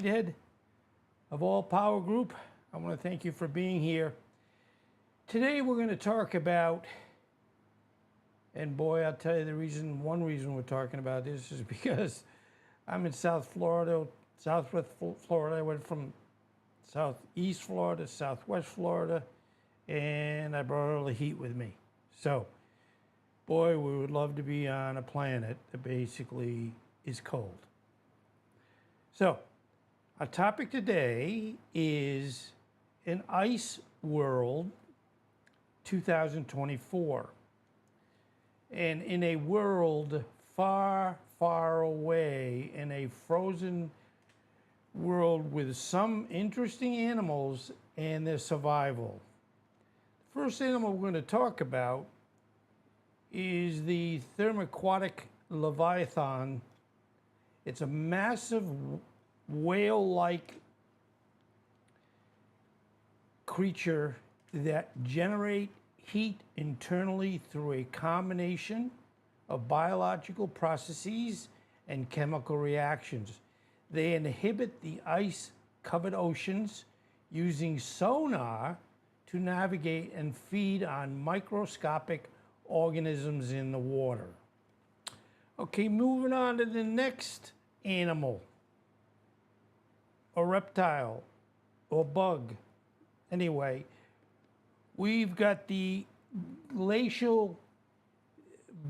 Meathead of All Power Group. I want to thank you for being here. Today we're going to talk about, and boy, I'll tell you one reason we're talking about this is because I'm in South Florida, Southwest Florida. I went from Southeast Florida, Southwest Florida, and I brought all the heat with me. So, boy, we would love to be on a planet that basically is cold. So, our topic today is an ice world 2024. And in a world far, far away, in a frozen world with some interesting animals and their survival. The first animal we're going to talk about is the thermoaquatic leviathan. It's a massive whale-like creature that generate heat internally through a combination of biological processes and chemical reactions. They inhabit the ice-covered oceans using sonar to navigate and feed on microscopic organisms in the water. Okay, moving on to the next animal, or reptile, or bug. Anyway, we've got the glacial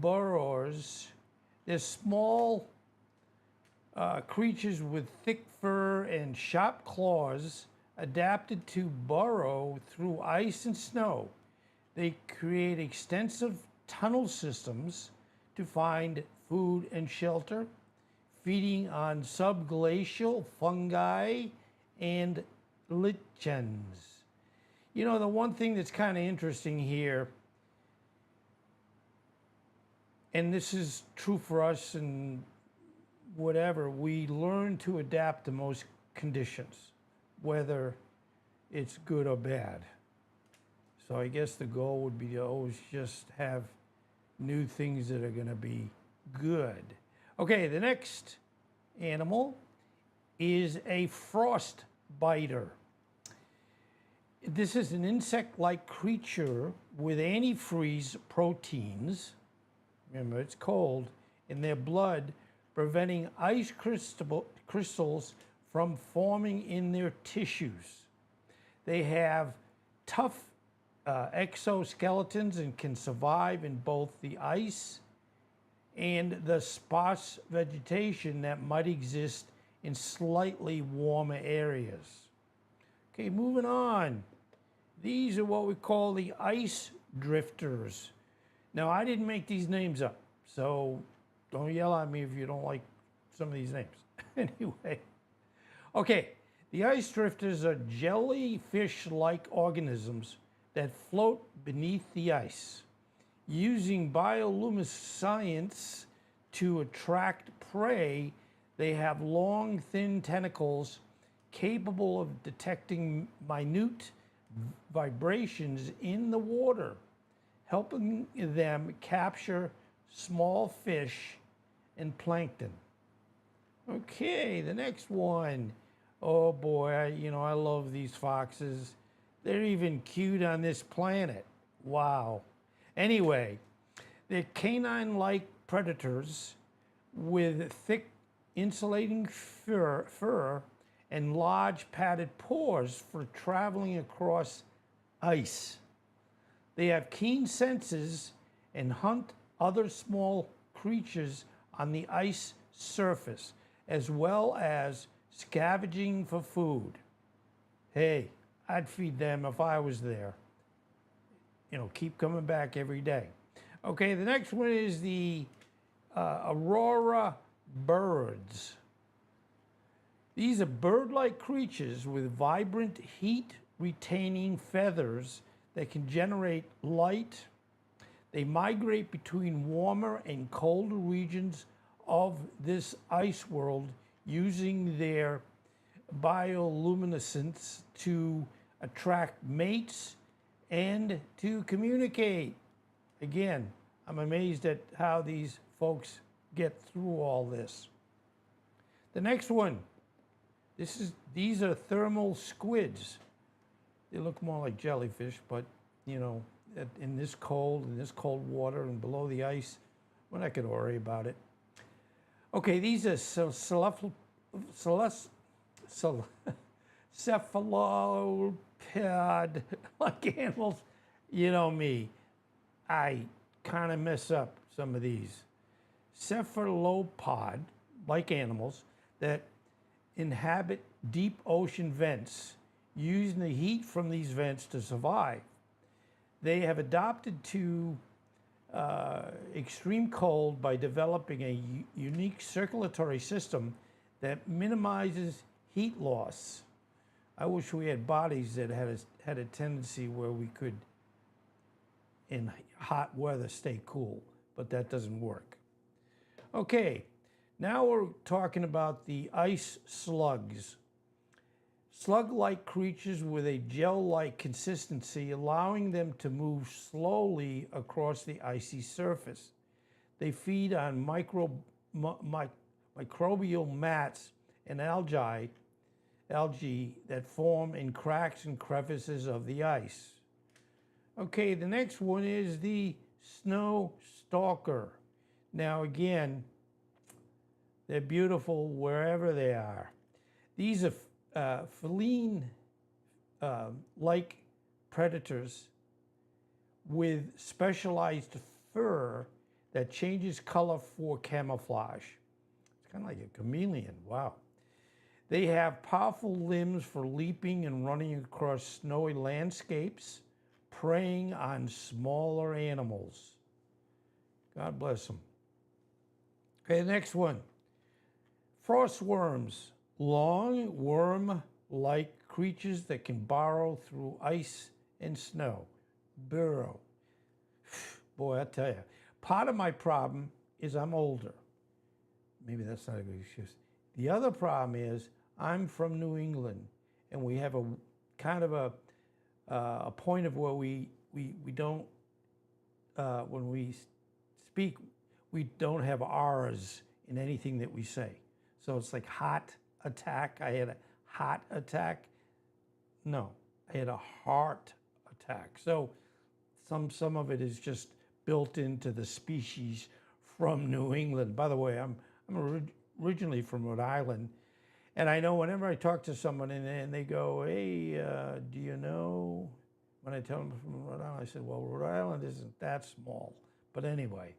burrowers. They're small creatures with thick fur and sharp claws adapted to burrow through ice and snow. They create extensive tunnel systems to find food and shelter, feeding on subglacial fungi and lichens. You know, the one thing that's kind of interesting here, and this is true for us and whatever, we learn to adapt to most conditions, whether it's good or bad. So I guess the goal would be to always just have new things that are going to be good. Okay, the next animal is a frost biter. This is an insect-like creature with antifreeze proteins, remember it's cold, in their blood, preventing ice crystals from forming in their tissues. They have tough exoskeletons and can survive in both the ice and the sparse vegetation that might exist in slightly warmer areas. Okay, moving on. These are what we call the ice drifters. Now, I didn't make these names up, so don't yell at me if you don't like some of these names. Anyway, okay, the ice drifters are jellyfish-like organisms that float beneath the ice, using bioluminescence to attract prey. They have long, thin tentacles capable of detecting minute vibrations in the water, helping them capture small fish and plankton. Okay, the next one. Oh boy, I love these foxes. They're even cute on this planet. Wow. Anyway, they're canine-like predators with thick insulating fur and large padded paws for traveling across ice. They have keen senses and hunt other small creatures on the ice surface, as well as scavenging for food. Hey, I'd feed them if I was there. Keep coming back every day. Okay, the next one is the aurora birds. These are bird-like creatures with vibrant heat-retaining feathers that can generate light. They migrate between warmer and colder regions of this ice world using their bioluminescence to attract mates and to communicate. Again, I'm amazed at how these folks get through all this. The next one, These are thermal squids. They look more like jellyfish, but you know, in this cold water and below the ice, we're not going to worry about it. Okay, these are cephalopod like animals. You know me, I kind of mess up some of these. Cephalopod like animals that inhabit deep ocean vents, using the heat from these vents to survive. They have adapted to extreme cold by developing a unique circulatory system that minimizes heat loss. I wish we had bodies that had a tendency where we could, in hot weather, stay cool, but that doesn't work. Okay, now we're talking about the ice slugs. Slug-like creatures with a gel-like consistency, allowing them to move slowly across the icy surface. They feed on microbial mats and algae that form in cracks and crevices of the ice. Okay, the next one is the snow stalker. Now again, they're beautiful wherever they are. These are feline-like predators with specialized fur that changes color for camouflage. It's kind of like a chameleon, wow. They have powerful limbs for leaping and running across snowy landscapes, preying on smaller animals. God bless them. Okay, the next one. Frost worms. Long, worm-like creatures that can burrow through ice and snow. Burrow. Boy, I tell you. Part of my problem is I'm older. Maybe that's not a good excuse. The other problem is I'm from New England, and we have a kind of a point of where we don't, when we speak, we don't have R's in anything that we say. So it's like hot attack. I had a heart attack. No, I had a heart attack. So some of it is just built into the species from New England. By the way, I'm originally from Rhode Island, and I know whenever I talk to someone and they go, "Hey, do you know?" When I tell them from Rhode Island, I said, "Well, Rhode Island isn't that small." But anyway.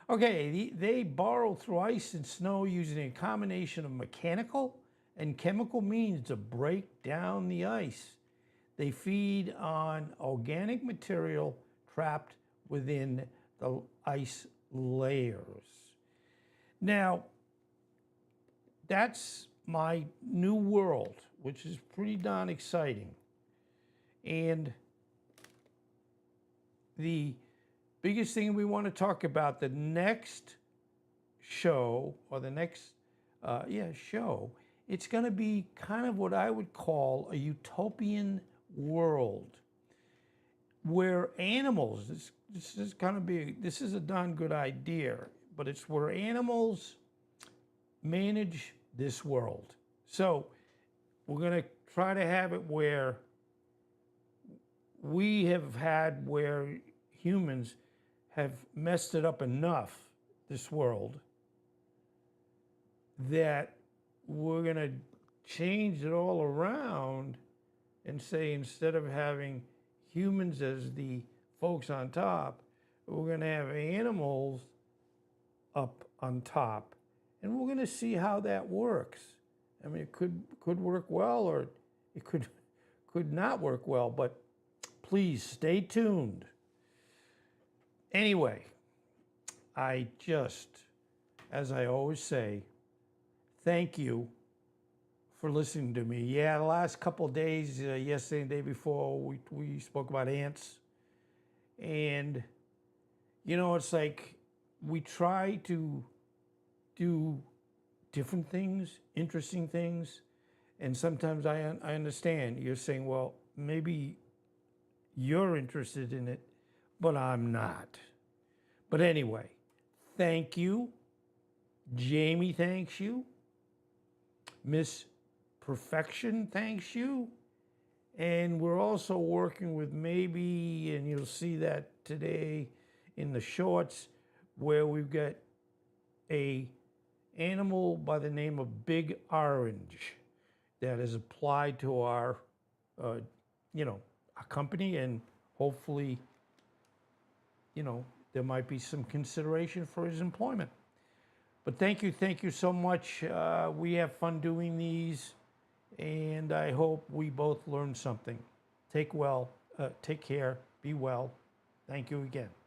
Okay, they burrow through ice and snow using a combination of mechanical and chemical means to break down the ice. They feed on organic material trapped within the ice layers. Now, that's my new world, which is pretty darn exciting. And the biggest thing we want to talk about the next show, or the next show, it's going to be kind of what I would call a utopian world where animals, this is a darn good idea, but it's where animals manage this world. So we're going to try to have it where we have had where humans have messed it up enough, this world, that we're going to change it all around and say, instead of having humans as the folks on top, we're going to have animals up on top. And we're going to see how that works. I mean, it could work well, or it could not work well, but please stay tuned. Anyway, I just, as I always say, thank you for listening to me. Yeah, the last couple of days, yesterday and the day before, we spoke about ants. And, you know, it's like we try to do different things, interesting things. And sometimes I understand you're saying, well, maybe you're interested in it, but I'm not. But anyway, thank you. Jamie thanks you. Miss Perfection thanks you. And we're also working with maybe, and you'll see that today in the shorts, where we've got a animal by the name of Big Orange that is applied to our, our company, and hopefully, there might be some consideration for his employment. But thank you so much. We have fun doing these, and I hope we both learned something. Take care, be well. Thank you again.